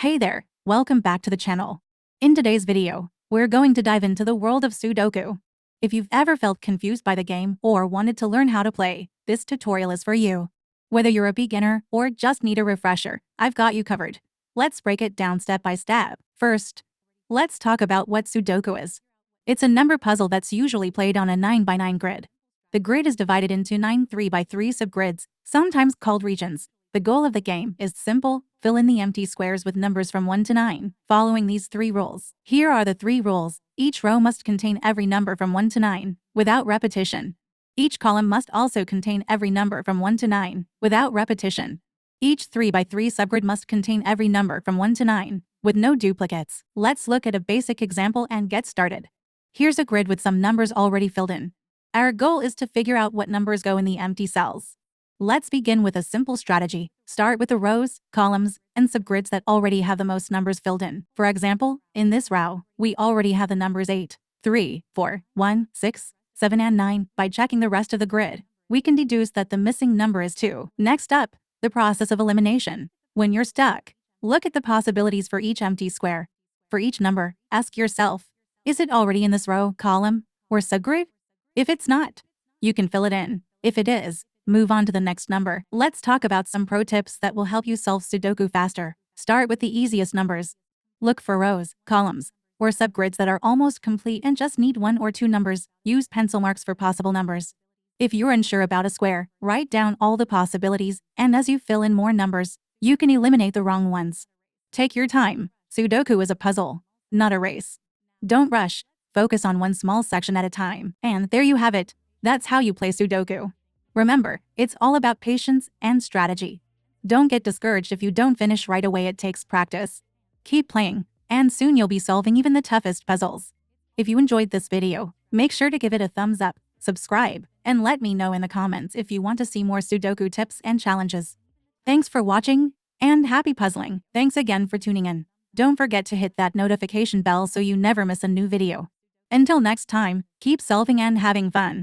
Hey there, welcome back to the channel. In today's video, we're going to dive into the world of Sudoku. If you've ever felt confused by the game or wanted to learn how to play, this tutorial is for you. Whether you're a beginner or just need a refresher, I've got you covered. Let's break it down step by step. First, let's talk about what Sudoku is. It's a number puzzle that's usually played on a 9x9 grid. The grid is divided into 9 3x3 subgrids, sometimes called regions. The goal of the game is simple: fill in the empty squares with numbers from 1 to 9, following these 3 rules. Here are the 3 rules. Each row must contain every number from 1 to 9, without repetition. Each column must also contain every number from 1 to 9, without repetition. Each 3x3 subgrid must contain every number from 1 to 9, with no duplicates. Let's look at a basic example and get started. Here's a grid with some numbers already filled in. Our goal is to figure out what numbers go in the empty cells. Let's begin with a simple strategy. Start with the rows, columns, and subgrids that already have the most numbers filled in. For example, in this row, we already have the numbers 8, 3, 4, 1, 6, 7, and 9. By checking the rest of the grid, we can deduce that the missing number is 2. Next up, the process of elimination. When you're stuck, look at the possibilities for each empty square. For each number, ask yourself, is it already in this row, column, or subgrid? If it's not, you can fill it in. If it is, move on to the next number. Let's talk about some pro tips that will help you solve Sudoku faster. Start with the easiest numbers. Look for rows, columns, or subgrids that are almost complete and just need 1 or 2 numbers. Use pencil marks for possible numbers. If you're unsure about a square, write down all the possibilities, and as you fill in more numbers, you can eliminate the wrong ones. Take your time. Sudoku is a puzzle, not a race. Don't rush. Focus on one small section at a time. And there you have it. That's how you play Sudoku. Remember, it's all about patience and strategy. Don't get discouraged if you don't finish right away. It takes practice. Keep playing, and soon you'll be solving even the toughest puzzles. If you enjoyed this video, make sure to give it a thumbs up, subscribe, and let me know in the comments if you want to see more Sudoku tips and challenges. Thanks for watching, and happy puzzling. Thanks again for tuning in. Don't forget to hit that notification bell so you never miss a new video. Until next time, keep solving and having fun.